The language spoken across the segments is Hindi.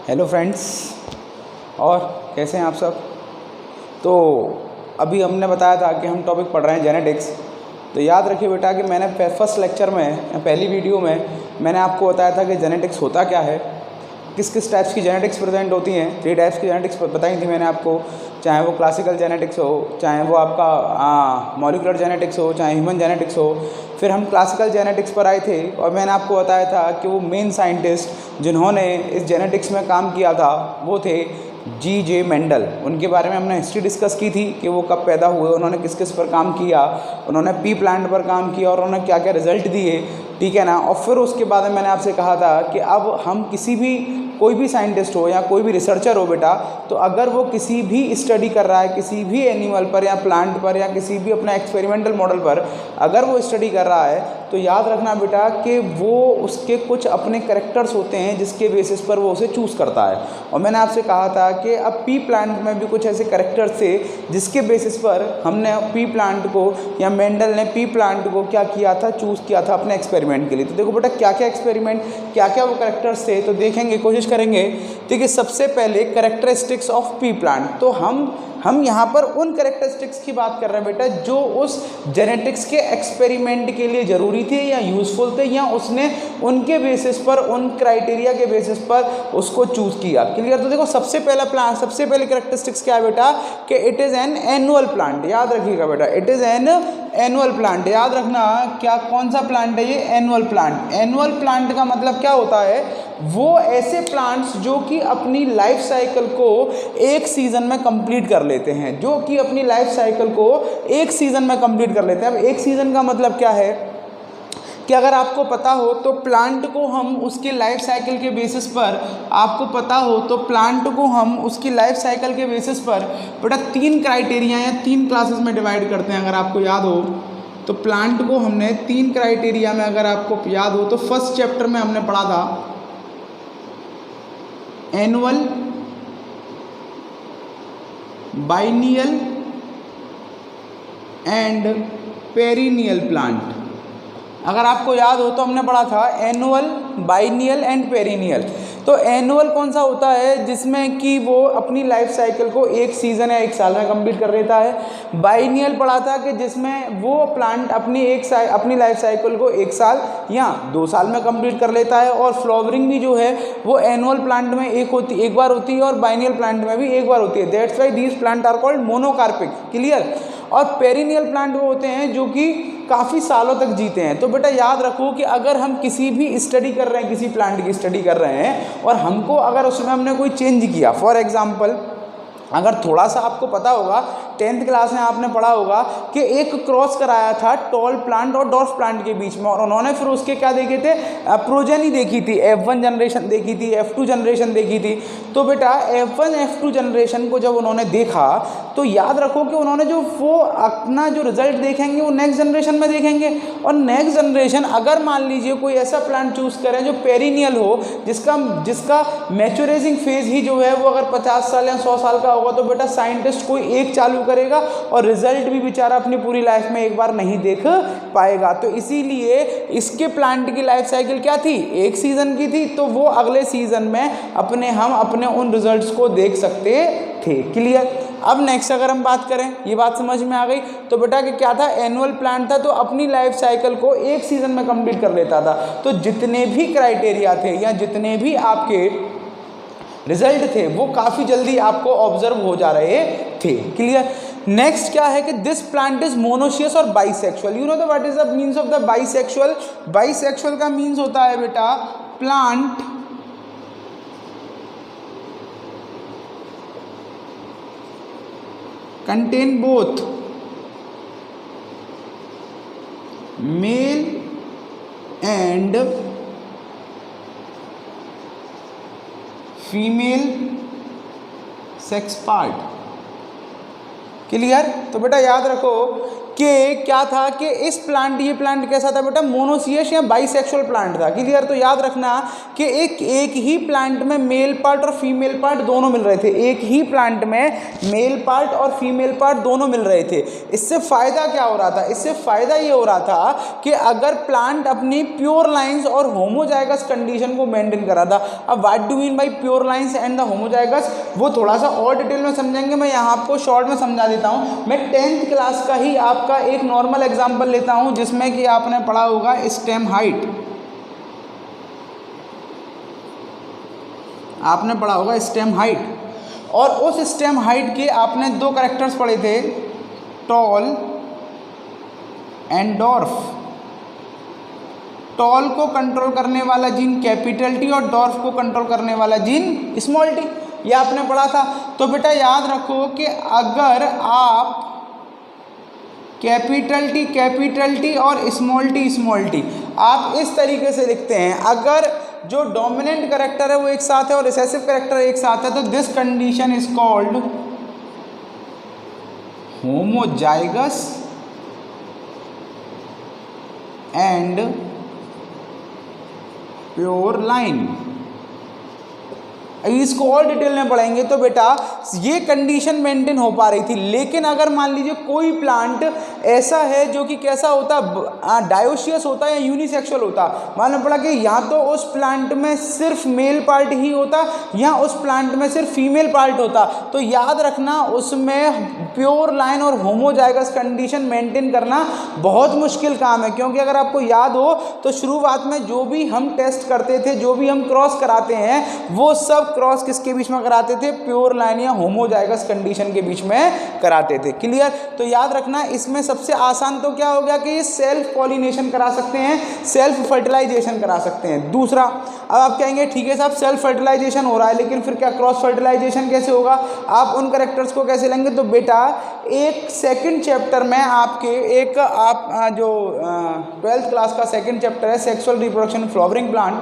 हेलो फ्रेंड्स, और कैसे हैं आप सब। तो अभी हमने बताया था कि हम टॉपिक पढ़ रहे हैं जेनेटिक्स। तो याद रखिए बेटा कि मैंने फर्स्ट लेक्चर में, पहली वीडियो में मैंने आपको बताया था कि जेनेटिक्स होता क्या है, किस किस टाइप्स की जेनेटिक्स प्रेजेंट होती हैं। 3 टाइप्स की जेनेटिक्स बताई थी मैंने आपको, चाहे वो क्लासिकल जेनेटिक्स हो, चाहे वो आपका मॉलिकुलर जेनेटिक्स हो, चाहे ह्यूमन जेनेटिक्स हो। फिर हम क्लासिकल जेनेटिक्स पर आए थे और मैंने आपको बताया था कि वो मेन साइंटिस्ट जिन्होंने इस जेनेटिक्स में काम किया था वो थे G.J. मेंडल। उनके बारे में हमने हिस्ट्री डिस्कस की थी कि वो कब पैदा हुए, उन्होंने किस किस पर काम किया, उन्होंने पी प्लांट पर काम किया और उन्होंने क्या क्या रिजल्ट दिए, ठीक है ना। और फिर उसके बाद में मैंने आपसे कहा था कि अब हम कोई भी साइंटिस्ट हो या कोई भी रिसर्चर हो बेटा, तो अगर वो किसी भी स्टडी कर रहा है, किसी भी एनिमल पर या प्लांट पर या किसी भी अपना एक्सपेरिमेंटल मॉडल पर अगर वो स्टडी कर रहा है, तो याद रखना बेटा कि वो उसके कुछ अपने कैरेक्टर्स होते हैं जिसके बेसिस पर वो उसे चूज़ करता है। और मैंने आपसे कहा था कि अब पी प्लांट में भी कुछ ऐसे कैरेक्टर्स थे जिसके बेसिस पर हमने पी प्लांट को या मेंडल ने पी प्लांट को क्या किया था, चूज़ किया था अपने एक्सपेरिमेंट के लिए। तो देखो बेटा क्या क्या एक्सपेरिमेंट, क्या क्या वो कैरेक्टर्स थे, तो देखेंगे, कोशिश करेंगे। ठीक है, सबसे पहले कैरेक्टरिस्टिक्स ऑफ पी प्लांट। तो हम यहाँ पर उन कैरेक्टरिस्टिक्स की बात कर रहे हैं बेटा जो उस जेनेटिक्स के एक्सपेरिमेंट के लिए ज़रूरी थे या यूज़फुल थे, या उसने उनके बेसिस पर, उन क्राइटेरिया के बेसिस पर उसको चूज़ किया। क्लियर। तो देखो सबसे पहले कैरेक्टरिस्टिक्स क्या है बेटा कि it is an annual plant. याद रखिएगा बेटा, it is an annual plant. याद रखना क्या, कौन सा प्लांट है ये, एनुअल प्लांट। एनुअल प्लांट का मतलब क्या होता है, वो ऐसे प्लांट्स जो कि अपनी लाइफ साइकिल को एक सीजन में कंप्लीट कर लेते हैं, जो कि अपनी लाइफ साइकिल को एक सीजन में कंप्लीट कर लेते हैं। अब एक सीजन का मतलब क्या है कि अगर आपको पता हो तो प्लांट को हम उसके लाइफ साइकिल के बेसिस पर, आपको पता हो तो प्लांट को हम उसकी लाइफ साइकिल के बेसिस पर बेटा 3 क्राइटेरिया या 3 क्लासेस में डिवाइड करते हैं। अगर आपको याद हो तो प्लांट को हमने 3 क्राइटेरिया में, अगर आपको याद हो तो फर्स्ट चैप्टर में हमने पढ़ा था annual, biennial and perennial plant. अगर आपको याद हो तो हमने पढ़ा था एनुअल, बाइनियल एंड पेरिनियल। तो एनुअल कौन सा होता है, जिसमें कि वो अपनी लाइफ साइकिल को एक सीज़न या एक साल में कंप्लीट कर लेता है। बाइनियल पढ़ा था कि जिसमें वो प्लांट अपनी लाइफ साइकिल को 1 साल या 2 साल में कंप्लीट कर लेता है। और फ्लावरिंग भी जो है वो एनुअल प्लांट में एक बार होती है और बाइनियल प्लांट में भी एक बार होती है। That's why these plant are called monocarpic. Clear. और पेरिनियल प्लांट वो होते हैं जो कि काफ़ी सालों तक जीते हैं। तो बेटा याद रखो कि अगर हम किसी भी स्टडी कर रहे हैं, किसी प्लांट की स्टडी कर रहे हैं और हमको अगर उसमें हमने कोई चेंज किया, फॉर एग्जांपल अगर थोड़ा सा आपको पता होगा, 10th क्लास में आपने पढ़ा होगा कि एक क्रॉस कराया था टॉल प्लांट और डॉर्फ प्लांट के बीच में, और उन्होंने फिर उसके क्या देखे थे, प्रोजेनी देखी थी, F1 जनरेशन देखी थी, F2 जनरेशन देखी थी। तो बेटा F1 F2 जनरेशन को जब उन्होंने देखा तो याद रखो कि उन्होंने जो वो अपना जो रिजल्ट देखेंगे वो नेक्स्ट जनरेशन में देखेंगे। और नेक्स्ट जनरेशन अगर मान लीजिए कोई ऐसा प्लांट चूज़ करें जो पेरिनियल हो, जिसका मैच्योराइजिंग फेज ही जो है वो अगर 50 साल या 100 साल का होगा, तो बेटा साइंटिस्ट कोई एक चालू करेगा और रिजल्ट भी बेचारा अपनी पूरी लाइफ में एक बार नहीं देख पाएगा। तो इसीलिए इसके प्लांट की लाइफ साइकिल क्या थी, एक सीजन की थी। तो वो अगले सीजन में हम अपने उन रिजल्ट्स को देख सकते थे। क्लियर। अब नेक्स्ट अगर हम बात करें, ये बात समझ में आ गई तो बेटा कि क्या था, एनुअल प्लांट था तो अपनी लाइफ साइकिल को एक सीजन में कंप्लीट कर लेता था। तो जितने भी क्राइटेरिया थे या जितने भी आपके रिजल्ट थे वो काफ़ी जल्दी आपको ऑब्जर्व हो जा रहे थे। क्लियर। नेक्स्ट क्या है कि दिस प्लांट इज मोनोशियस और bisexual. You know the what is the means of the bisexual. Bisexual का मीन्स होता है बेटा plant contain both male and female sex part। Clear. तो बेटा याद रखो कि क्या था कि इस प्लांट, ये प्लांट कैसा था बेटा, मोनोसियस या बाइसेक्सुअल प्लांट था। क्लियर। तो याद रखना कि एक ही प्लांट में मेल पार्ट और फीमेल पार्ट दोनों मिल रहे थे, एक ही प्लांट में मेल पार्ट और फीमेल पार्ट दोनों मिल रहे थे। इससे फायदा क्या हो रहा था, इससे फायदा ये हो रहा था कि अगर प्लांट अपनी प्योर लाइंस और होमोजाइगस कंडीशन को मेंटेन कर रहा था। अब what do mean by pure lines and the homozygous, वो थोड़ा सा और डिटेल में समझेंगे, मैं यहाँ आपको शॉर्ट में समझा देता हूँ। मैं 10th क्लास का ही आपका एक नॉर्मल एग्जाम्पल लेता हूँ जिसमें कि आपने पढ़ा होगा स्टेम हाइट, आपने पढ़ा होगा स्टेम हाइट, और उस स्टेम हाइट के आपने दो कैरेक्टर्स पढ़े थे, टॉल एंड डॉर्फ। टॉल को कंट्रोल करने वाला जीन कैपिटल टी और डॉर्फ को कंट्रोल करने वाला जीन स्मॉल टी, ये आपने पढ़ा था। तो बेटा याद रखो कि अगर आप कैपिटल टी और स्मॉल टी आप इस तरीके से लिखते हैं, अगर जो डोमिनेंट कैरेक्टर है वो एक साथ है और रिसेसिव कैरेक्टर एक साथ है, तो this condition is called homozygous and pure line. इसको और डिटेल में पढ़ेंगे। तो बेटा ये कंडीशन मेंटेन हो पा रही थी, लेकिन अगर मान लीजिए कोई प्लांट ऐसा है जो कि कैसा होता, डायोसियस होता है या यूनिसेक्सुअल होता, मालूम पड़ा कि या तो उस प्लांट में सिर्फ मेल पार्ट ही होता या उस प्लांट में सिर्फ फीमेल पार्ट होता, तो याद रखना उसमें प्योर लाइन और होमोजाइगस कंडीशन मेंटेन करना बहुत मुश्किल काम है। क्योंकि अगर आपको याद हो तो शुरुआत में जो भी हम टेस्ट करते थे, जो भी हम क्रॉस कराते हैं, वो सब क्रॉस किसके बीच में कराते थे, प्योर लाइन या होमोजाइगस कंडीशन के बीच में कराते थे। क्लियर। तो याद रखना इसमें सबसे आसान तो क्या हो गया कि ये सेल्फ पॉलिनेशन करा सकते हैं, सेल्फ फर्टिलाइजेशन करा सकते हैं। दूसरा, अब आप कहेंगे ठीक है साहब सेल्फ फर्टिलाइजेशन हो रहा है, लेकिन फिर क्या क्रॉस फर्टिलाइजेशन कैसे होगा, आप उन कैरेक्टर्स को कैसे लेंगे। तो बेटा एक सेकंड चैप्टर में आपके एक आप जो 12th क्लास का सेकंड चैप्टर है सेक्सुअल रिप्रोडक्शन फ्लावरिंग प्लांट,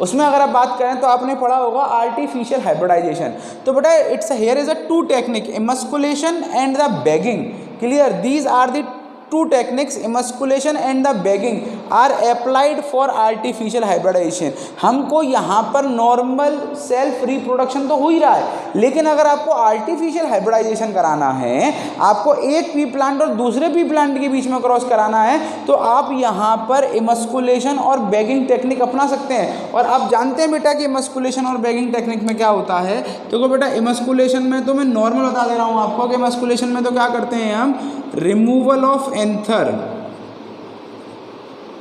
उसमें अगर आप बात करें तो आपने पढ़ा होगा आर्टिफिशियल हाइब्रिडाइजेशन। तो बेटा it's here is a two technique, emasculation and the bagging. Clear. These are the two techniques, emasculation and the bagging are applied for artificial hybridization। हमको यहाँ पर नॉर्मल सेल्फ रिप्रोडक्शन तो हो ही रहा है, लेकिन अगर आपको आर्टिफिशियल हाइब्रिडाइजेशन कराना है, आपको एक पी प्लांट और दूसरे पी प्लांट के बीच में क्रॉस कराना है, तो आप यहाँ पर इमस्कुलेशन और बैगिंग टेक्निक अपना सकते हैं। और आप जानते हैं बेटा कि इमस्कुलेशन और बैगिंग टेक्निक में क्या होता है। तो बेटा इमस्कुलेशन में तो मैं नॉर्मल बता दे रहा हूँ आपको कि इमस्कुलेशन में तो क्या करते हैं हम, removal of anther,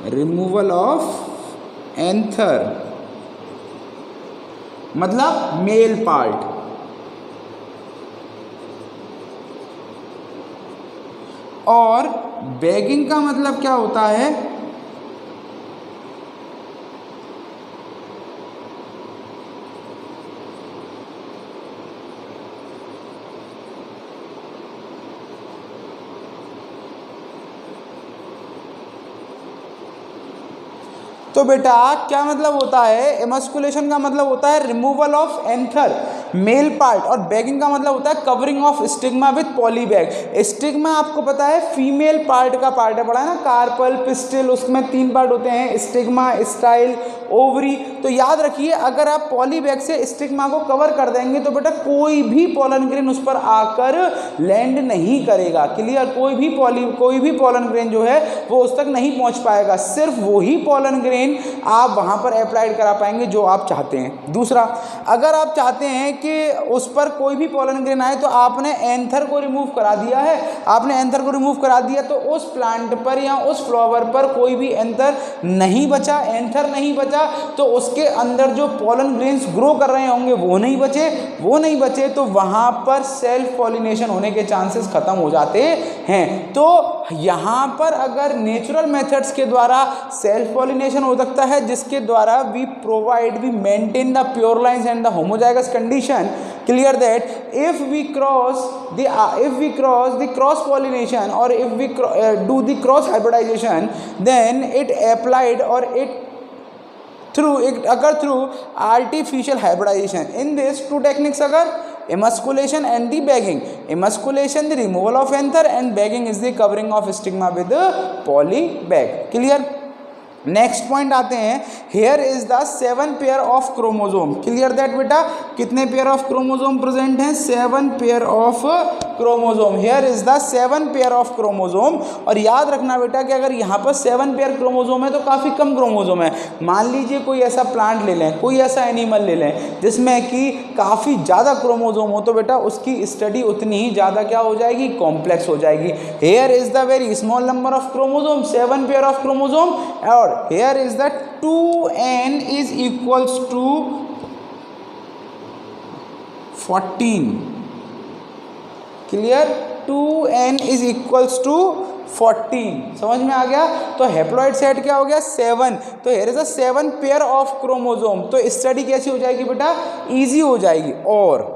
removal of anther मतलब मेल पार्ट, और बैगिंग का मतलब क्या होता है, तो बेटा क्या मतलब होता है, इमस्कुलेशन का मतलब होता है removal of anther male part, और बैगिंग का मतलब होता है covering of stigma with polybag. Stigma आपको पता है फीमेल पार्ट का पार्ट है, पढ़ा है ना, कार्पल पिस्टिल, उसमें 3 पार्ट होते हैं, स्टिग्मा, स्टाइल, ओवरी। तो याद रखिए अगर आप पॉलीबैग से स्टिग्मा को कवर कर देंगे तो बेटा कोई भी पॉलन ग्रेन उस पर आकर लैंड नहीं करेगा। क्लियर। कोई भी पॉलन ग्रेन जो है वो उस तक नहीं पहुंच पाएगा, सिर्फ वही पॉलन ग्रेन आप वहां पर अप्लाइड करा पाएंगे जो आप चाहते हैं। दूसरा, अगर आप चाहते हैं कि उस पर कोई भी पॉलन ग्रेन आए तो आपने एंथर को रिमूव करा दिया है, आपने एंथर को रिमूव करा दिया तो उस प्लांट पर या उस फ्लावर पर कोई भी एंथर नहीं बचा, एंथर नहीं बचा, तो उसके अंदर जो पॉलन ग्रेन्स ग्रो कर रहे होंगे वो नहीं बचे, तो वहां पर सेल्फ पॉलिनेशन होने के चांसेस खत्म हो जाते हैं। तो यहां पर अगर नेचुरल मेथड्स के द्वारा सेल्फ पॉलिनेशन हो सकता है, जिसके द्वारा we maintain the pure lines and the homozygous condition. Clear that if we cross the cross pollination or if we do the cross hybridization, then it applied or it occur through artificial hybridization। In this two techniques अगर emasculation and the bagging. Emasculation the removal of anther and bagging is the covering of stigma with polybag. Clear? Next point आते हैं, hair is the 7 pair of chromosome. Clear that बेटा, कितने पेयर ऑफ क्रोमोजोम प्रेजेंट हैं? 7 pair of chromosome. Hair is the 7 pair of chromosome. और याद रखना बेटा कि अगर यहाँ पर 7 पेयर क्रोमोजोम है तो काफ़ी कम क्रोमोजोम है. मान लीजिए कोई ऐसा प्लांट ले लें, कोई ऐसा एनिमल ले लें जिसमें कि काफ़ी ज़्यादा क्रोमोजोम हो, तो बेटा उसकी स्टडी उतनी ही ज़्यादा क्या हो जाएगी? कॉम्प्लेक्स हो जाएगी. Hair is the very small number of chromosome, 7 pair of chromosome. और here is that 2n is equals to 14. Clear? 2n is equals to 14. समझ में आ गया? तो हेप्लॉइड सेट क्या हो गया? 7. तो here is a 7 pair of chromosome. तो स्टडी कैसी हो जाएगी बेटा? इजी हो जाएगी. और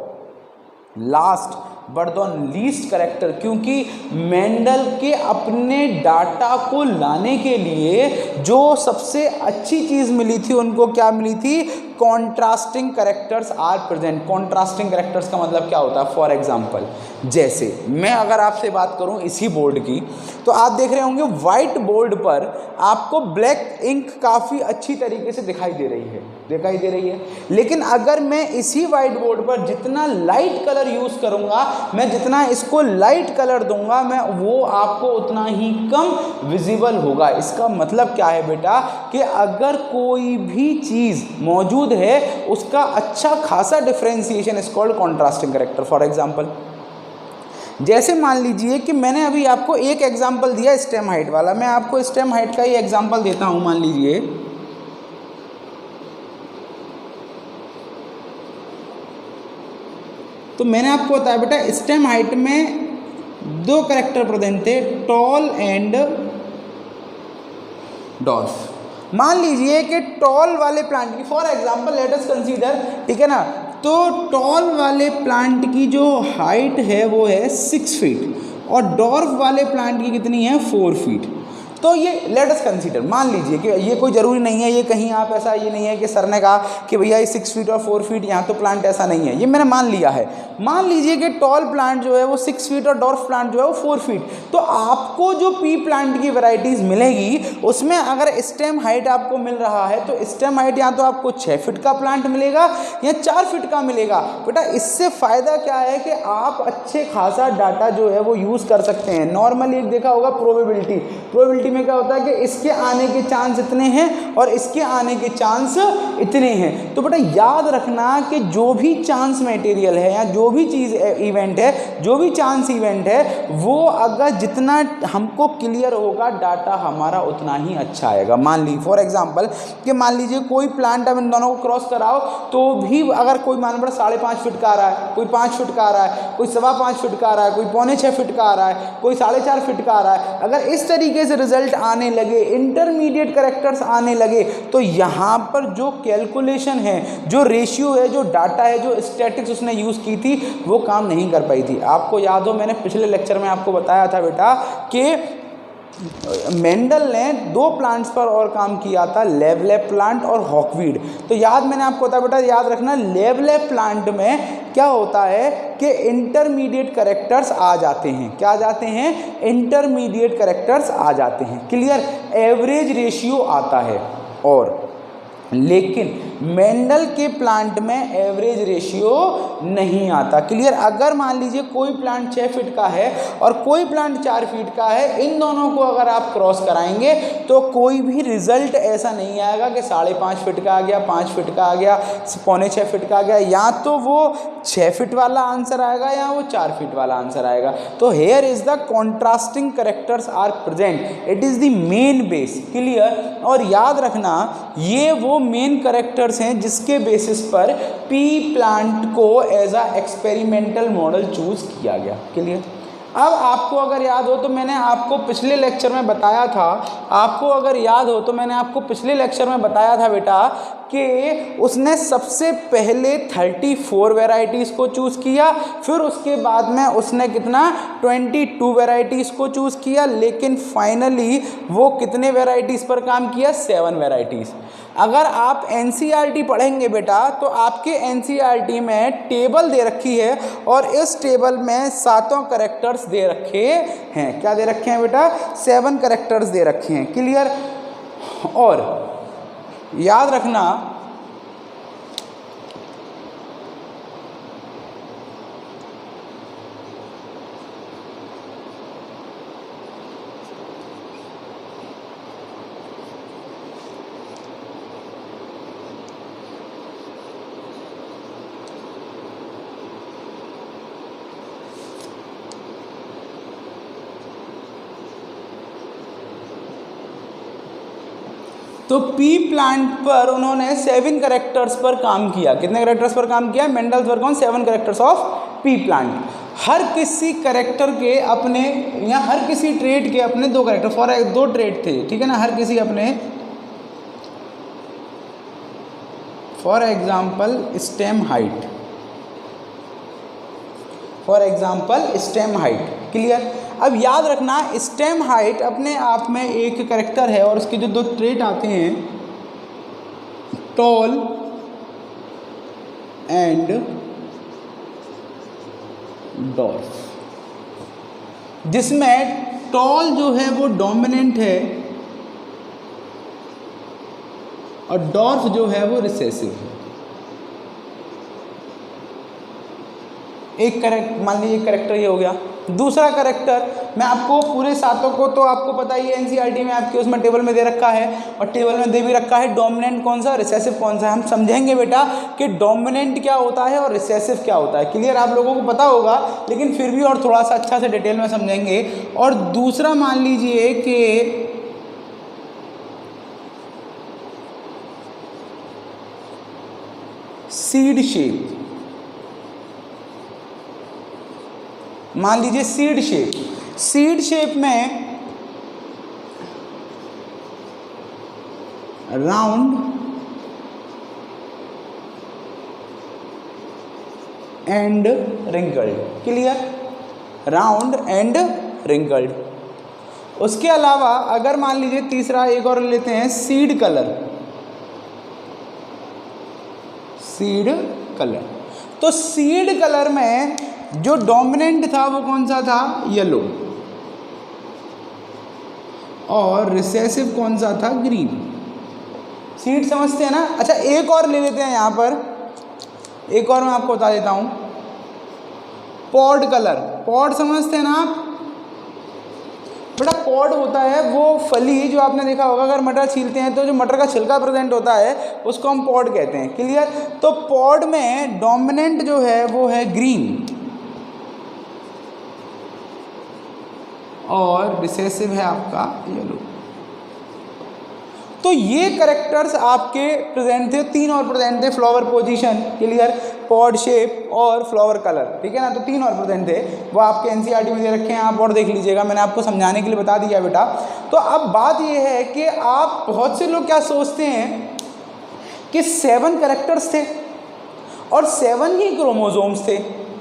last but the least character, क्योंकि मेंडल के अपने डाटा को लाने के लिए जो सबसे अच्छी चीज़ मिली थी उनको क्या मिली थी? Contrasting characters are present. Contrasting characters का मतलब क्या होता है? फॉर एग्जांपल, जैसे मैं अगर आपसे बात करूं इसी बोर्ड की, तो आप देख रहे होंगे व्हाइट बोर्ड पर आपको ब्लैक इंक काफ़ी अच्छी तरीके से दिखाई दे रही है. लेकिन अगर मैं इसी व्हाइट बोर्ड पर जितना लाइट कलर यूज़ करूंगा, मैं जितना इसको लाइट कलर दूंगा, मैं वो आपको उतना ही कम विजिबल होगा. इसका मतलब क्या है बेटा कि अगर कोई भी चीज़ मौजूद है उसका अच्छा खासा differentiation is called contrasting character. For example, जैसे मान लीजिए कि मैंने अभी आपको एक एग्जांपल दिया स्टेम हाइट वाला, मैं आपको स्टेम हाइट का ही एग्जांपल देता हूं. मान लीजिए तो मैंने आपको बताया बेटा स्टेम हाइट में 2 करेक्टर प्रेजेंट थे, टॉल एंड डॉर्फ. मान लीजिए कि टॉल वाले प्लांट की, for example let us consider, ठीक है ना, तो टॉल वाले प्लांट की जो हाइट है वो है 6 फीट और डॉर्फ वाले प्लांट की कितनी है? 4 फीट. तो ये लेट अस कंसीडर, मान लीजिए कि ये कोई ज़रूरी नहीं है, ये कहीं आप ऐसा ये नहीं है कि सर ने कहा कि भैया ये 6 फीट और 4 फीट यहाँ तो प्लांट ऐसा नहीं है, ये मैंने मान लिया है. मान लीजिए कि टॉल प्लांट जो है वो 6 फीट और डॉर्फ प्लांट जो है वो 4 फीट. तो आपको जो पी प्लांट की वैरायटीज़ मिलेगी उसमें अगर स्टेम हाइट आपको मिल रहा है तो स्टेम हाइट या तो आपको 6 फीट का प्लांट मिलेगा या 4 फीट का मिलेगा. बेटा इससे फ़ायदा क्या है कि आप अच्छे खासा डाटा जो है वो यूज़ कर सकते हैं. नॉर्मली एक देखा होगा प्रोबेबिलिटी में क्या होता है कि इसके आने के चांस इतने हैं और इसके आने के चांस इतने हैं. तो बेटा याद रखना कि जो भी चांस मटेरियल है या जो भी चीज़ इवेंट है, जो भी चांस इवेंट है, वो अगर जितना हमको क्लियर होगा डाटा हमारा उतना ही अच्छा आएगा. मान ली फॉर एग्जांपल कि मान लीजिए कोई प्लांट अब इन दोनों को क्रॉस कराओ तो भी अगर कोई मान लो 5.5 फीट का आ रहा है, कोई 5 फीट का आ रहा है, कोई 5.25 फीट का आ रहा है, कोई 5.25 फीट का आ रहा है, कोई 4.5 फीट का आ रहा है, अगर इस तरीके से रिजल्ट आने लगे, इंटरमीडिएट करेक्टर्स आने लगे, तो यहाँ पर जो कैलकुलेशन है, जो रेशियो है, जो डाटा है, जो स्टैटिक्स उसने यूज़ की थी वो काम नहीं कर पाई थी. आपको याद हो मैंने पिछले लेक्चर में आपको बताया था बेटा कि मेंडल ने 2 प्लांट्स पर और काम किया था, लेवलैप प्लांट और हॉकवीड. तो याद मैंने आपको बताया बेटा, याद रखना लेवलैप प्लांट में क्या होता है कि इंटरमीडिएट करेक्टर्स आ जाते हैं. क्या आ जाते हैं? इंटरमीडिएट करेक्टर्स आ जाते हैं. क्लियर? एवरेज रेशियो आता है. और लेकिन मेंडल के प्लांट में एवरेज रेशियो नहीं आता. क्लियर? अगर मान लीजिए कोई प्लांट 6 फीट का है और कोई प्लांट 4 फीट का है, इन दोनों को अगर आप क्रॉस कराएंगे तो कोई भी रिजल्ट ऐसा नहीं आएगा कि 5.5 फीट का आ गया, 5 फीट का आ गया, 5.25 फीट का आ गया. या तो वो 6 फीट वाला आंसर आएगा या वो 4 फीट वाला आंसर आएगा. तो here is the contrasting characters are present, it is the main base. Clear? और याद रखना ये वो मेन करेक्टर्स हैं जिसके बेसिस पर पी प्लांट को as a experimental model choose किया गया. क्लियर? अब आपको अगर याद हो तो मैंने आपको पिछले लेक्चर में बताया था, बेटा कि उसने सबसे पहले 34 वेराइटीज़ को चूज़ किया, फिर उसके बाद में उसने कितना 22 वेराइटीज़ को चूज़ किया, लेकिन फाइनली वो कितने वेराइटीज़ पर काम किया, 7 वेराइटीज़। अगर आप एनसीईआरटी पढ़ेंगे बेटा तो आपके एनसीईआरटी में टेबल दे रखी है और इस टेबल में 7 कैरेक्टर्स दे रखे हैं। क्या दे रखे हैं बेटा, 7 कैरेक्टर्स दे रखे हैं। क्लियर। और याद रखना तो पी प्लांट पर उन्होंने 7 कैरेक्टर्स पर काम किया। कितने कैरेक्टर्स पर काम किया, Mendel's work on 7 characters of pea plant. हर किसी कैरेक्टर के अपने या हर किसी ट्रेड के अपने 2 कैरेक्टर, 2 ट्रेड थे, ठीक है ना, हर किसी अपने। For example stem height, for example stem height. Clear. अब याद रखना स्टेम हाइट अपने आप में एक कैरेक्टर है और उसके जो 2 ट्रेट आते हैं, टॉल एंड डॉर्फ, जिसमें टॉल जो है वो डोमिनेंट है और डॉर्फ जो है वो रिसेसिव है। एक करेक्ट मान लीजिए करेक्टर ये हो गया। दूसरा करेक्टर मैं आपको पूरे 7 को तो आपको पता ही है, एनसीईआरटी में आपके उसमें टेबल में दे रखा है और टेबल में दे भी रखा है डोमिनेंट कौन सा, रिसेसिव कौन सा है। हम समझेंगे बेटा कि डोमिनेंट क्या होता है और रिसेसिव क्या होता है। क्लियर, आप लोगों को पता होगा लेकिन फिर भी और थोड़ा सा अच्छा से डिटेल में समझेंगे। और दूसरा मान लीजिए कि सीड शेप, मान लीजिए सीड शेप। सीड शेप में round and wrinkled. Clear, round and wrinkled. उसके अलावा अगर मान लीजिए तीसरा एक और लेते हैं, सीड कलर। सीड कलर, तो सीड कलर में जो डोमिनेंट था वो कौन सा था, येलो, और रिसेसिव कौन सा था, ग्रीन। सीड समझते हैं ना। अच्छा एक और ले लेते हैं यहाँ पर, एक और मैं आपको बता देता हूँ, पॉड कलर। पॉड समझते हैं ना आप बेटा, पॉड होता है वो फली जो आपने देखा होगा, अगर मटर छीलते हैं तो जो मटर का छिलका प्रेजेंट होता है उसको हम पॉड कहते हैं। क्लियर, तो पॉड में डोमिनेंट जो है वो है ग्रीन और रिसेसिव है आपका येलो। तो ये कैरेक्टर्स आपके प्रेजेंट थे, 3 और प्रेजेंट थे, flower position, clear, pod shape और फ्लावर कलर, ठीक है ना। तो 3 और प्रेजेंट थे, वो आपके एनसीईआरटी में दे रखे हैं, आप और देख लीजिएगा, मैंने आपको समझाने के लिए बता दिया बेटा। तो अब बात ये है कि आप बहुत से लोग क्या सोचते हैं कि 7 कैरेक्टर्स थे और 7 ही क्रोमोसोम्स थे।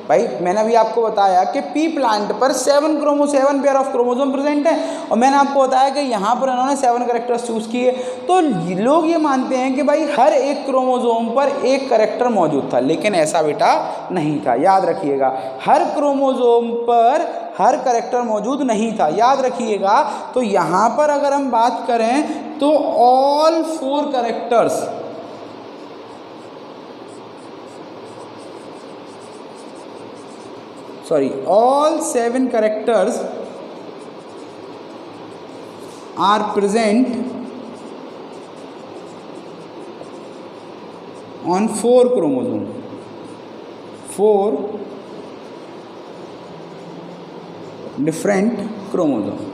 भाई मैंने अभी आपको बताया कि पी प्लांट पर 7 पेयर ऑफ क्रोमोसोम प्रेजेंट है और मैंने आपको बताया कि यहाँ पर इन्होंने 7 कैरेक्टर्स चूज़ किए। तो लोग ये मानते हैं कि भाई हर एक क्रोमोसोम पर एक कैरेक्टर मौजूद था, लेकिन ऐसा बेटा नहीं था। याद रखिएगा, हर क्रोमोसोम पर हर कैरेक्टर मौजूद नहीं था, याद रखिएगा। तो यहाँ पर अगर हम बात करें तो all 4 characters, all 7 characters are present on 4 chromosomes, 4 different chromosomes।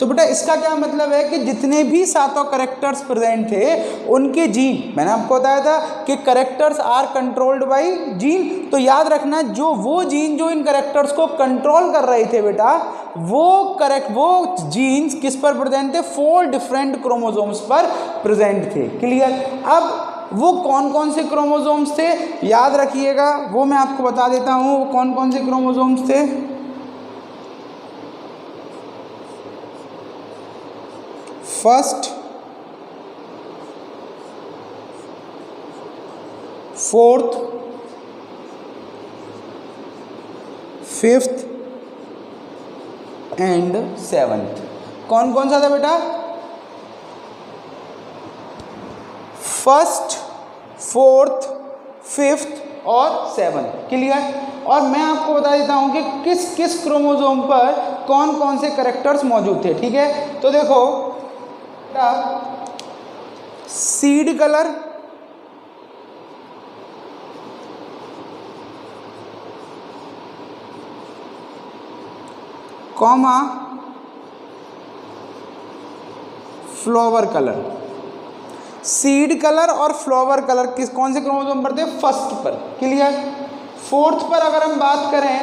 तो बेटा इसका क्या मतलब है कि जितने भी 7 कैरेक्टर्स प्रेजेंट थे उनके जीन, मैंने आपको बताया था कि characters are controlled by gene. तो याद रखना जो वो जीन जो इन कैरेक्टर्स को कंट्रोल कर रहे थे बेटा, वो जीन्स किस पर प्रेजेंट थे, 4 डिफरेंट क्रोमोसोम्स पर प्रेजेंट थे। क्लियर। अब वो कौन कौन से क्रोमोसोम्स थे याद रखिएगा, वो मैं आपको बता देता हूँ वो कौन कौन से क्रोमोसोम्स थे। First, 4th, 5th and 7th। कौन कौन सा था बेटा, 1st, 4th, 5th और 7th। क्लियर। और मैं आपको बता देता हूं कि किस किस क्रोमोसोम पर कौन कौन से कैरेक्टर्स मौजूद थे। ठीक है, तो देखो seed colour, comma flower colour. Seed colour और फ्लावर कलर किस कौन से क्रोमोसोम पर थे, 1st पर। क्लियर। 4th पर अगर हम बात करें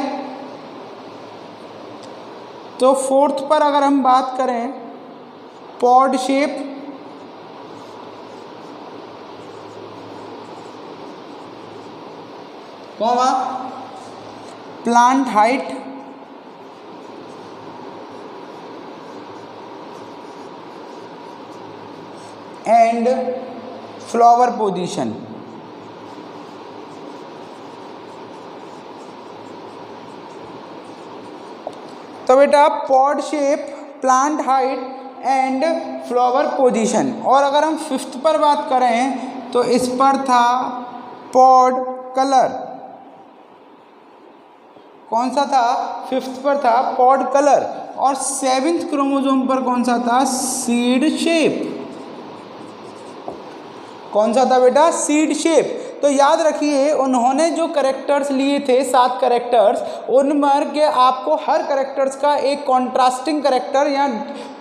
तो 4th पर अगर हम बात करें pod shape, comma plant height, and flower position. तो बेटा pod shape, plant height and flower position. और अगर हम 5th पर बात करें तो इस पर था पॉड कलर। कौन सा था, 5th पर था पॉड कलर। और 7th क्रोमोसोम पर कौन सा था, सीड शेप। कौन सा था बेटा, सीड शेप। तो याद रखिए उन्होंने जो करेक्टर्स लिए थे 7 करेक्टर्स, उनमें के आपको हर करेक्टर्स का एक कॉन्ट्रास्टिंग करेक्टर या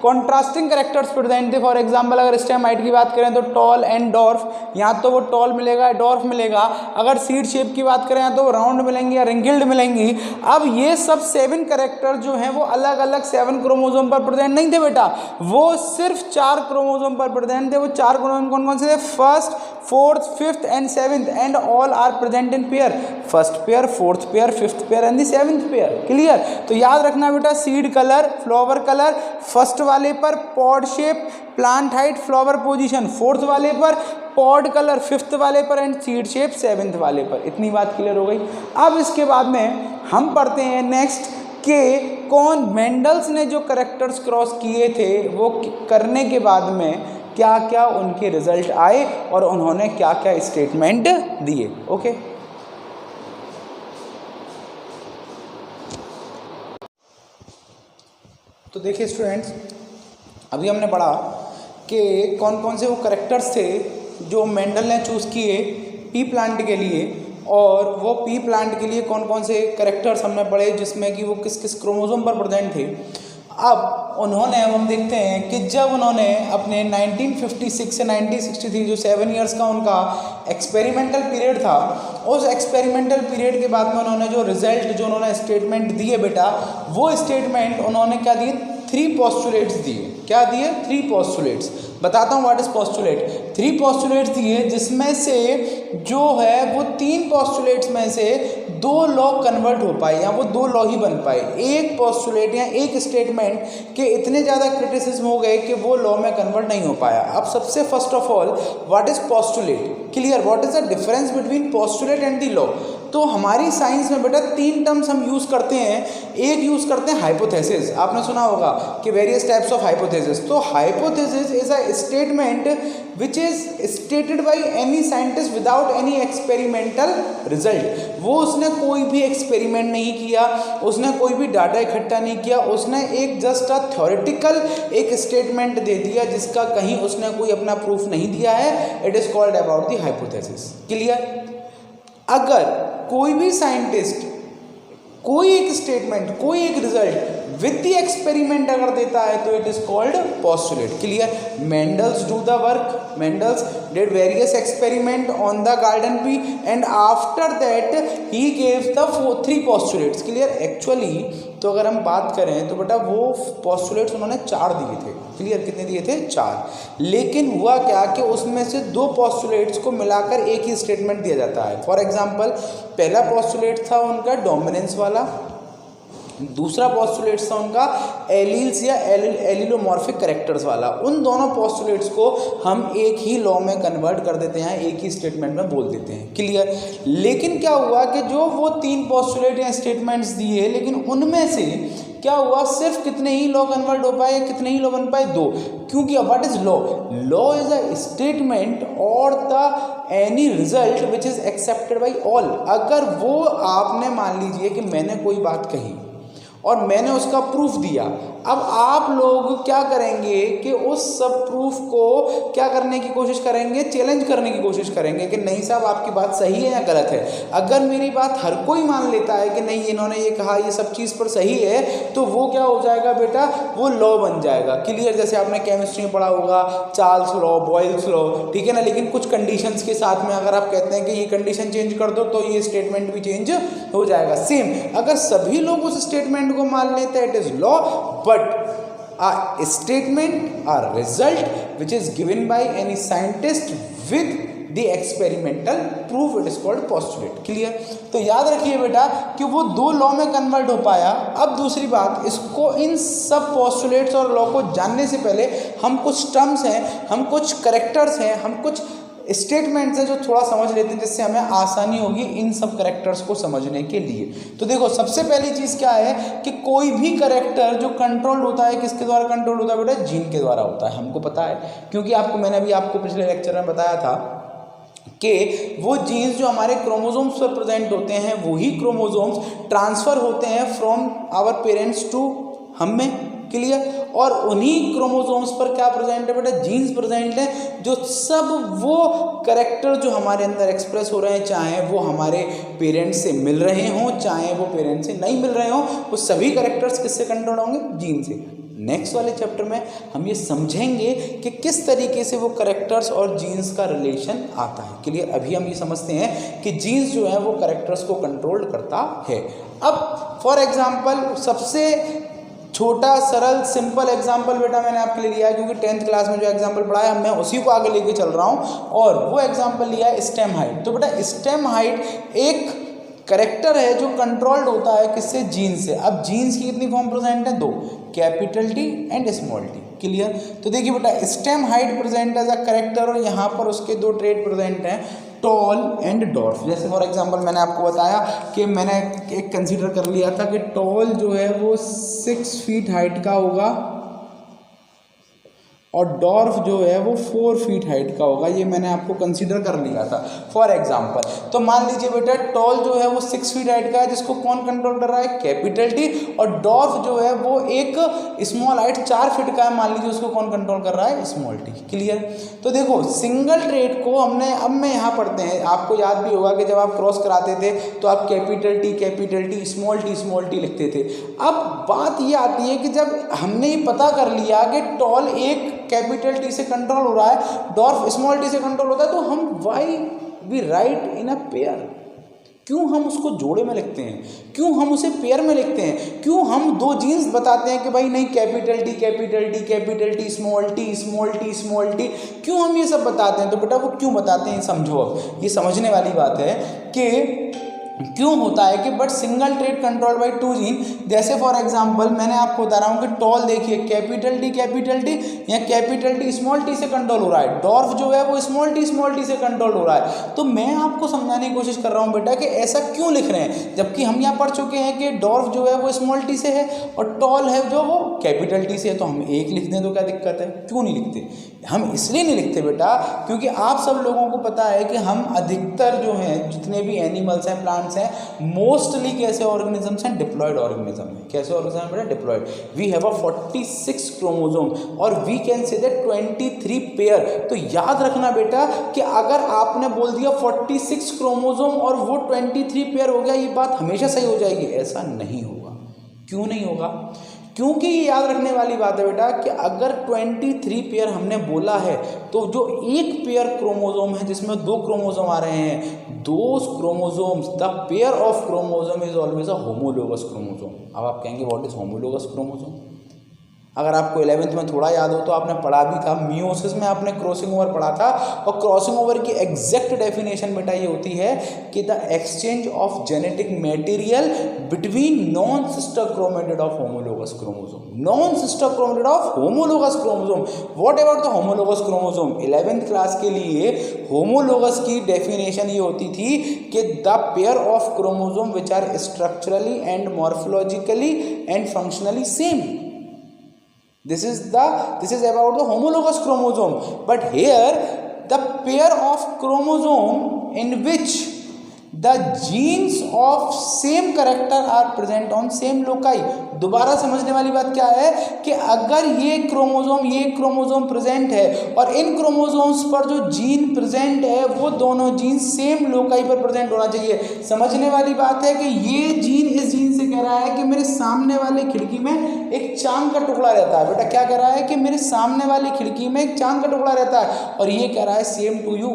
कॉन्ट्रास्टिंग करेक्टर्स प्रेजेंट थे। फॉर एग्जांपल अगर स्टेम हाइट की बात करें तो टॉल एंड डॉर्फ, या तो वो टॉल मिलेगा डॉर्फ मिलेगा। अगर सीड शेप की बात करें तो राउंड मिलेंगी या रिंगल्ड मिलेंगी। अब ये सब 7 करेक्टर जो हैं वो अलग अलग 7 क्रोमोसोम पर प्रेजेंट नहीं थे बेटा, वो सिर्फ 4 क्रोमोसोम पर प्रेजेंट थे। वो 4 क्रोमोसोम कौन कौन से थे, 1st, 4th, 5th and 7th and all are present in pair, 1st pair, 4th pair, 5th pair and the 7th pair। Clear. तो याद रखना बेटा seed colour, flower colour 1st वाले पर, pod shape, plant height, flower position 4th वाले पर, पॉड कलर 5th वाले पर एंड सीड शेप 7th वाले पर। इतनी बात क्लियर हो गई। अब इसके बाद में हम पढ़ते हैं नेक्स्ट के कौन मेंडल्स ने जो करेक्टर्स क्रॉस किए थे वो करने के बाद में क्या क्या उनके रिजल्ट आए और उन्होंने क्या क्या स्टेटमेंट दिए। ओके, तो देखिए स्टूडेंट्स, अभी हमने पढ़ा कि कौन कौन से वो करेक्टर्स थे जो मेंडल ने चूज़ किए पी प्लांट के लिए, और वो पी प्लांट के लिए कौन कौन से करेक्टर्स हमने पढ़े जिसमें कि वो किस किस क्रोमोसोम पर प्रेजेंट थे। अब उन्होंने, हम देखते हैं कि जब उन्होंने अपने 1956 से 1963 जो 7 इयर्स का उनका एक्सपेरिमेंटल पीरियड था, उस एक्सपेरिमेंटल पीरियड के बाद में उन्होंने जो रिजल्ट, जो उन्होंने स्टेटमेंट दिए बेटा, वो स्टेटमेंट उन्होंने क्या दिए, 3 पोस्टुलेट्स दिए। क्या दिए, 3 पोस्टुलेट्स। बताता हूँ व्हाट इज पोस्टुलेट। 3 पोस्टुलेट्स दिए जिसमें से जो है वो 3 पोस्टुलेट्स में से 2 लॉ कन्वर्ट हो पाए या वो 2 लॉ ही बन पाए। एक पोस्टुलेट या एक स्टेटमेंट के इतने ज़्यादा क्रिटिसिज्म हो गए कि वो लॉ में कन्वर्ट नहीं हो पाया। अब सबसे first of all what is postulate, clear, what is the difference between postulate and the law. तो हमारी साइंस में बेटा 3 टर्म्स हम यूज़ करते हैं। एक यूज़ करते हैं हाइपोथेसिस, आपने सुना होगा कि वेरियस टाइप्स ऑफ हाइपोथेसिस। तो hypothesis is a statement which is stated by any scientist without any experimental result. वो उसने कोई भी एक्सपेरिमेंट नहीं किया, उसने कोई भी डाटा इकट्ठा नहीं किया, उसने एक जस्ट अ थ्योरेटिकल एक स्टेटमेंट दे दिया जिसका कहीं उसने कोई अपना प्रूफ नहीं दिया है। It is called about the hypothesis. Clear. अगर कोई भी साइंटिस्ट कोई एक स्टेटमेंट, कोई एक रिजल्ट विद द एक्सपेरिमेंट अगर देता है तो it is called postulate. Clear. Mendel's do the work, Mendel's did various experiment on the garden pea and after that he gave the 3 postulates. Clear. Actually तो अगर हम बात करें तो बेटा वो पोस्टुलेट्स उन्होंने 4 दिए थे। क्लियर, कितने दिए थे? 4। लेकिन हुआ क्या कि उसमें से 2 पोस्टुलेट्स को मिलाकर एक ही स्टेटमेंट दिया जाता है। फॉर एग्जांपल, पहला पोस्टुलेट था उनका डोमिनेंस वाला, दूसरा पोस्टुलेट्स था उनका एलील्स या एलिलोमॉर्फिक कैरेक्टर्स वाला। उन दोनों पोस्टुलेट्स को हम एक ही लॉ में कन्वर्ट कर देते हैं, एक ही स्टेटमेंट में बोल देते हैं। क्लियर। लेकिन क्या हुआ कि जो वो 3 पोस्टुलेट या स्टेटमेंट्स दिए, लेकिन उनमें से क्या हुआ, सिर्फ कितने ही लॉ कन्वर्ट हो पाए, कितने ही लॉ बन पाए? 2। क्योंकि what is law? Law is a statement और the any result which is accepted by all. अगर वो आपने मान लीजिए कि मैंने कोई बात कही और मैंने उसका प्रूफ दिया, अब आप लोग क्या करेंगे कि उस सब प्रूफ को क्या करने की कोशिश करेंगे? चैलेंज करने की कोशिश करेंगे कि नहीं साहब आपकी बात सही है या गलत है। अगर मेरी बात हर कोई मान लेता है कि नहीं इन्होंने ये कहा ये सब चीज़ पर सही है, तो वो क्या हो जाएगा बेटा? वो लॉ बन जाएगा। क्लियर। जैसे आपने केमिस्ट्री में पढ़ा होगा चार्ल्स लॉ, बॉयल्स लॉ, ठीक है ना। लेकिन कुछ कंडीशंस के साथ में अगर आप कहते हैं कि ये कंडीशन चेंज कर दो तो ये स्टेटमेंट भी चेंज हो जाएगा। सेम अगर सभी लोग उस स्टेटमेंट को मान लेते हैं, it is law. But a statement, a result which is given by any scientist with the experimental proof, it is called postulate. Clear? तो याद रखिए बेटा कि वो 2 लॉ में कन्वर्ट हो पाया। अब दूसरी बात, इसको इन सब पोस्टुलेट्स और लॉ को जानने से पहले हम कुछ टर्म्स हैं, हम कुछ करेक्टर्स हैं, हम कुछ स्टेटमेंट्स है जो थोड़ा समझ लेते हैं, जिससे हमें आसानी होगी इन सब करेक्टर्स को समझने के लिए। तो देखो सबसे पहली चीज़ क्या है कि कोई भी करेक्टर जो कंट्रोल होता है, किसके द्वारा कंट्रोल होता है बेटा? जीन के द्वारा होता है। हमको पता है, क्योंकि मैंने अभी आपको पिछले लेक्चर में बताया था कि वो जीन्स जो हमारे क्रोमोसोम्स पर प्रेजेंट होते हैं, वही क्रोमोसोम्स ट्रांसफ़र होते हैं फ्रॉम आवर पेरेंट्स टू हम में। क्लियर। और उन्हीं क्रोमोसोम्स पर क्या प्रेजेंट है बेटा? जीन्स प्रेजेंट है, जो सब वो कैरेक्टर जो हमारे अंदर एक्सप्रेस हो रहे हैं, चाहे वो हमारे पेरेंट्स से मिल रहे हों, चाहे वो पेरेंट्स से नहीं मिल रहे हों, वो सभी कैरेक्टर्स किससे कंट्रोल होंगे? जीन से। नेक्स्ट वाले चैप्टर में हम ये समझेंगे कि किस तरीके से वो कैरेक्टर्स और जीन्स का रिलेशन आता है। क्लियर। अभी हम ये समझते हैं कि जीन्स जो है वो कैरेक्टर्स को कंट्रोल करता है। अब फॉर एग्जाम्पल सबसे छोटा सरल सिंपल एग्जाम्पल बेटा मैंने आपके लिए लिया है, क्योंकि 10th क्लास में जो एग्जाम्पल पढ़ाया मैं उसी को आगे लेके चल रहा हूँ, और वो एग्जाम्पल लिया है स्टेम हाइट। तो बेटा स्टेम हाइट एक करेक्टर है जो कंट्रोल्ड होता है किससे? जीन से। अब जीन्स की कितनी फॉर्म प्रेजेंट है? 2, capital T and small t. Clear. तो देखिए बेटा stem height present as a character, और यहाँ पर उसके 2 ट्रेड प्रेजेंट हैं, टॉल एंड डॉर्फ। जैसे फॉर एग्जांपल मैंने आपको बताया कि मैंने एक कंसीडर कर लिया था कि टॉल जो है वो 6 फीट हाइट का होगा और डॉर्फ जो है वो 4 फीट हाइट का होगा। ये मैंने आपको कंसीडर कर लिया था फॉर एग्जांपल। तो मान लीजिए बेटा टॉल जो है वो 6 फीट हाइट का है, जिसको कौन कंट्रोल कर रहा है? Capital T. और डॉर्फ जो है वो एक स्मॉल हाइट 4 फीट का है, मान लीजिए उसको कौन कंट्रोल कर रहा है? Small t. क्लियर। तो देखो सिंगल ट्रेड को हमने, अब मैं यहाँ पढ़ते हैं, आपको याद भी होगा कि जब आप क्रॉस कराते थे तो आप कैपिटल टी स्मॉल टी लिखते थे। अब बात ये आती है कि जब हमने ये पता कर लिया कि टॉल एक कैपिटल टी से कंट्रोल हो रहा है, डॉर्फ स्मॉल टी से कंट्रोल होता है, तो हम why we write in a pair, क्यों हम उसको जोड़े में लिखते हैं? क्यों हम उसे पेयर में लिखते हैं? क्यों हम 2 जीन्स बताते हैं कि भाई नहीं कैपिटल टी स्मॉल टी, क्यों हम ये सब बताते हैं? तो बेटा वो क्यों बताते हैं समझो। अब ये समझने वाली बात है कि क्यों होता है कि but single trade control by 2 gene. जैसे फॉर एग्जांपल मैंने आपको बता रहा हूँ कि टॉल देखिए कैपिटल टी या कैपिटल टी स्मॉल टी से कंट्रोल हो रहा है, डॉर्फ जो है वो स्मॉल टी से कंट्रोल हो रहा है। तो मैं आपको समझाने की कोशिश कर रहा हूँ बेटा कि ऐसा क्यों लिख रहे हैं, जबकि हम यहाँ पढ़ चुके हैं कि डॉर्फ जो है वो स्मॉल टी से है और टॉल है जो वो कैपिटल टी से है। तो हम एक लिख दें तो क्या दिक्कत है? क्यों नहीं लिखते? हम इसलिए नहीं लिखते बेटा क्योंकि आप सब लोगों को पता है कि हम अधिकतर जो हैं जितने भी एनिमल्स हैं, प्लांट्स हैं, मोस्टली कैसे ऑर्गेनिजम्स हैं? डिप्लॉयड ऑर्गेनिज्म है। कैसे ऑर्गेनिज्म है बेटा? Diploid. We have a 46 chromosome और we can say that 23 pair. तो याद रखना बेटा कि अगर आपने बोल दिया 46 क्रोमोसोम और वो 23 पेयर हो गया, ये बात हमेशा सही हो जाएगी? ऐसा नहीं होगा। क्यों नहीं होगा? क्योंकि ये याद रखने वाली बात है बेटा कि अगर 23 पेयर हमने बोला है तो जो एक पेयर क्रोमोसोम है जिसमें 2 क्रोमोसोम आ रहे हैं, those chromosomes, the pair of chromosome is always a homologous chromosome. अब आप कहेंगे व्हाट इज होमोलोगस क्रोमोसोम? अगर आपको 11th में थोड़ा याद हो तो आपने पढ़ा भी था, मियोसिस में आपने क्रॉसिंग ओवर पढ़ा था, और क्रॉसिंग ओवर की एग्जैक्ट डेफिनेशन बेटा ये होती है कि the exchange of genetic material between non sister chromatid of homologous chromosome. Non sister chromatid of homologous chromosome. What about the homologous chromosome? 11th class के लिए होमोलोगस की डेफिनेशन ये होती थी कि the pair of chromosome which are structurally and morphologically and functionally same. This is about the homologous chromosome. But here the pair of chromosome in which the genes of same character are present on same loci। दोबारा समझने वाली बात क्या है कि अगर ये क्रोमोसोम प्रेजेंट है और इन क्रोमोसोम्स पर जो जीन प्रेजेंट है वो दोनों जीन सेम लोकाई पर प्रेजेंट होना चाहिए। समझने वाली बात है कि ये जीन इस जीन से कह रहा है कि मेरे सामने वाली खिड़की में एक चांद का टुकड़ा रहता है। बेटा क्या कह रहा है कि मेरे सामने वाली खिड़की में एक चांद का टुकड़ा रहता है, और ये कह रहा है सेम टू यू।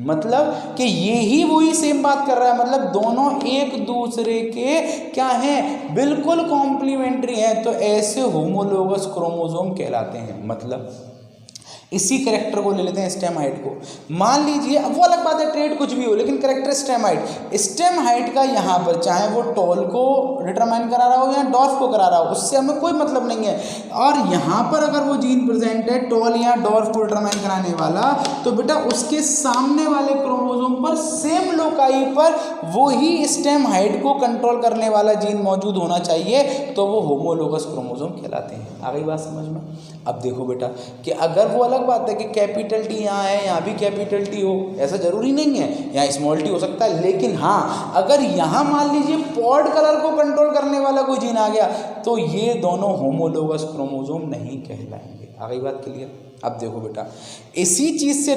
मतलब कि ये ही वही सेम बात कर रहा है, मतलब दोनों एक दूसरे के क्या हैं, बिल्कुल कॉम्प्लीमेंट्री हैं, तो ऐसे होमोलोगस क्रोमोसोम कहलाते हैं। मतलब इसी करेक्टर को ले लेते हैं स्टेम हाइट को। मान लीजिए, अब वो अलग बात है ट्रेड कुछ भी हो, लेकिन character stem height. Stem height का यहाँ पर चाहे वो टॉल को डिटरमाइन करा रहा हो या डॉर्फ को करा रहा हो, उससे हमें कोई मतलब नहीं है। और यहाँ पर अगर वो जीन प्रेजेंट है टॉल या डॉर्फ को डिटरमाइन कराने वाला, तो बेटा उसके सामने वाले क्रोमोसोम पर सेम लोकाई पर वो ही स्टेम हाइट को कंट्रोल करने वाला जीन मौजूद होना चाहिए, तो वो होमोलोगस क्रोमोसोम कहलाते हैं। आ गई बात समझ में? अब देखो बेटा कि अगर वो अलग बात है कि कैपिटल टी यहाँ है, यहाँ भी कैपिटल टी हो, ऐसा जरूरी नहीं है, यहाँ स्मॉल टी हो सकता है, लेकिन हाँ अगर यहाँ मान लीजिए पॉड कलर को कंट्रोल करने वाला कोई जीन आ गया, तो ये दोनों होमोलोगस क्रोमोसोम नहीं कहलाएंगे। आ गई बात क्लियर? अब देखो बेटा इसी चीज से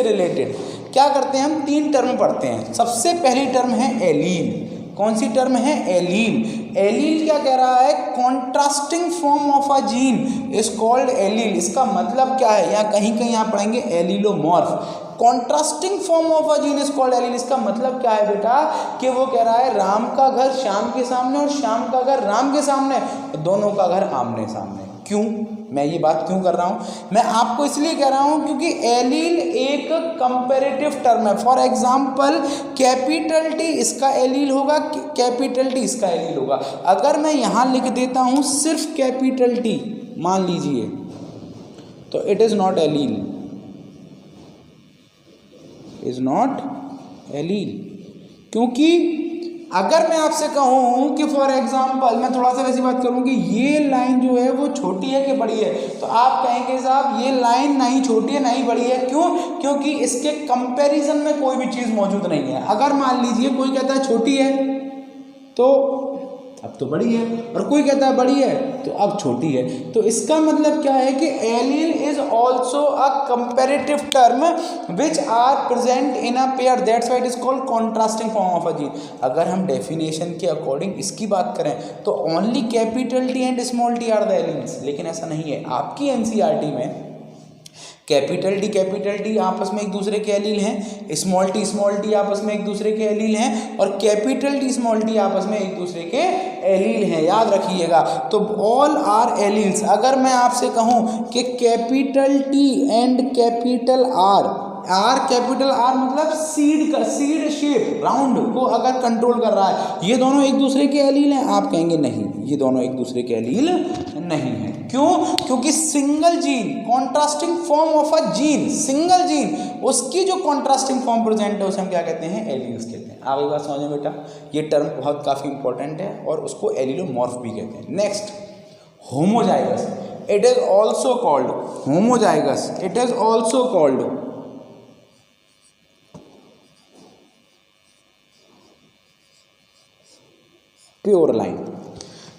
रिलेटेड क्या करते हैं, हम 3 टर्म पढ़ते हैं। सबसे पहली टर्म है एलील। कौन सी टर्म है? एलील। एलील क्या कह रहा है? Contrasting form of a gene is called allele. इसका मतलब क्या है, यहाँ कहीं यहाँ पढ़ेंगे allelomorph. Contrasting form of a gene is called allele. इसका मतलब क्या है बेटा कि वो कह रहा है राम का घर श्याम के सामने और श्याम का घर राम के सामने, दोनों का घर आमने सामने। क्यों मैं ये बात क्यों कर रहा हूँ? मैं आपको इसलिए कह रहा हूँ क्योंकि एलील एक कंपैरेटिव टर्म है। फॉर एग्जाम्पल कैपिटल टी इसका एलील होगा, कैपिटल टी इसका एलील होगा। अगर मैं यहाँ लिख देता हूँ सिर्फ कैपिटल टी मान लीजिए, तो it is not allele, is not allele. क्योंकि अगर मैं आपसे कहूँ कि फॉर एग्जाम्पल मैं थोड़ा सा वैसी बात करूँ कि ये लाइन जो है वो छोटी है कि बड़ी है, तो आप कहेंगे साहब ये लाइन ना ही छोटी है ना ही बड़ी है। क्यों? क्योंकि इसके कंपैरिजन में कोई भी चीज़ मौजूद नहीं है। अगर मान लीजिए कोई कहता है छोटी है तो अब तो बड़ी है, और कोई कहता है बड़ी है तो अब छोटी है, तो इसका मतलब क्या है कि allele is also a comparative term which are present in a pair, that's why it is called contrasting form of a gene. अगर हम डेफिनेशन के अकॉर्डिंग इसकी बात करें तो only capital T and small t are the alleles, लेकिन ऐसा नहीं है। आपकी एनसीईआरटी में कैपिटल टी आपस में एक दूसरे के एलील हैं, स्मॉल टी आपस में एक दूसरे के एलील हैं, और कैपिटल टी स्मॉल टी आपस में एक दूसरे के एलील हैं। याद रखिएगा, तो ऑल आर एलील्स। अगर मैं आपसे कहूं कि capital T and capital R capital R मतलब सीड शेप राउंड को अगर कंट्रोल कर रहा है, ये दोनों एक दूसरे के एलील हैं? आप कहेंगे नहीं, ये दोनों एक दूसरे के एलील नहीं है। क्यों? क्योंकि single gene, contrasting form of a gene, single gene, उसकी जो कॉन्ट्रास्टिंग फॉर्म प्रेजेंट है उसे हम क्या कहते हैं? एलील्स कहते हैं। आगे बात समझो बेटा, ये टर्म बहुत काफ़ी इंपॉर्टेंट है और उसको एलीलोमॉर्फ भी कहते हैं। Next, homozygous. It is also called homozygous, it is also called pure line.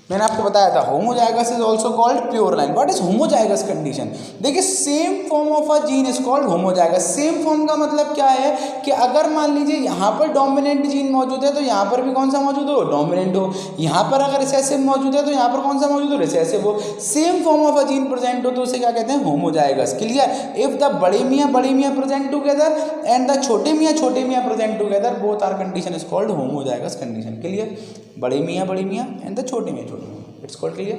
मैंने आपको बताया था homozygous is also called pure line. What is homozygous condition? देखिए same form of a gene is called homozygous. Same form का मतलब क्या है कि अगर मान लीजिए यहाँ पर डोमिनेंट जीन मौजूद है तो यहाँ पर भी कौन सा मौजूद हो? डोमिनेंट हो। यहाँ पर अगर रिसेसिव मौजूद है तो यहाँ पर कौन सा मौजूद हो? रिसेसिव हो। Same form of a gene present हो तो उसे क्या कहते हैं? होमोजाइगस। क्लियर? इफ द बड़े मियाँ प्रेजेंट टुगेदर एंड द छोटे मियाँ present together both are condition is called homozygous condition. Clear? बड़े मियाँ एंड द छोटे मियाँ इट्स कॉल्ड। क्लियर?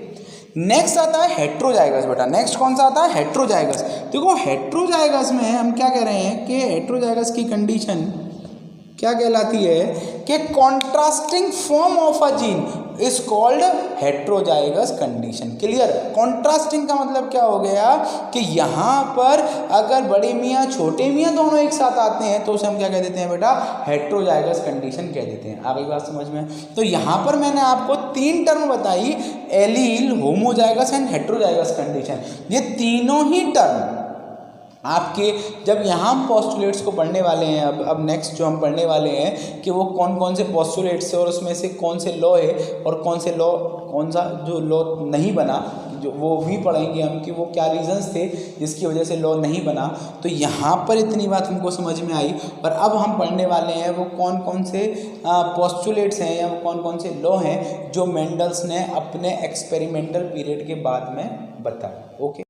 नेक्स्ट आता है हेट्रोजाइगस। बेटा नेक्स्ट कौन सा आता है? हेट्रोजाइगस। देखो हेट्रोजाइगस में हम क्या कह रहे हैं कि हेट्रोजाइगस की कंडीशन क्या कहलाती है कि contrasting form of a gene is called heterozygous condition. Clear? Contrasting का मतलब क्या हो गया कि यहाँ पर अगर बड़े मियाँ छोटे मियाँ दोनों एक साथ आते हैं तो उसे हम क्या कह देते हैं बेटा? हेट्रोजाइगस कंडीशन कह देते हैं। आ गई बात समझ में? तो यहाँ पर मैंने आपको 3 टर्म बताई, allele, homozygous and heterozygous condition. ये तीनों ही टर्म आपके जब यहाँ हम पोस्टुलेट्स को पढ़ने वाले हैं, अब नेक्स्ट जो हम पढ़ने वाले हैं कि वो कौन कौन से पोस्टुलेट्स है और उसमें से कौन से लॉ है और कौन सा जो लॉ नहीं बना, जो वो भी पढ़ेंगे हम कि वो क्या रीजंस थे जिसकी वजह से लॉ नहीं बना। तो यहाँ पर इतनी बात हमको समझ में आई। और अब हम पढ़ने वाले हैं वो कौन कौन से पोस्टुलेट्स हैं या वो कौन कौन से लॉ हैं जो मेंडल्स ने अपने एक्सपेरिमेंटल पीरियड के बाद में बताया। ओके।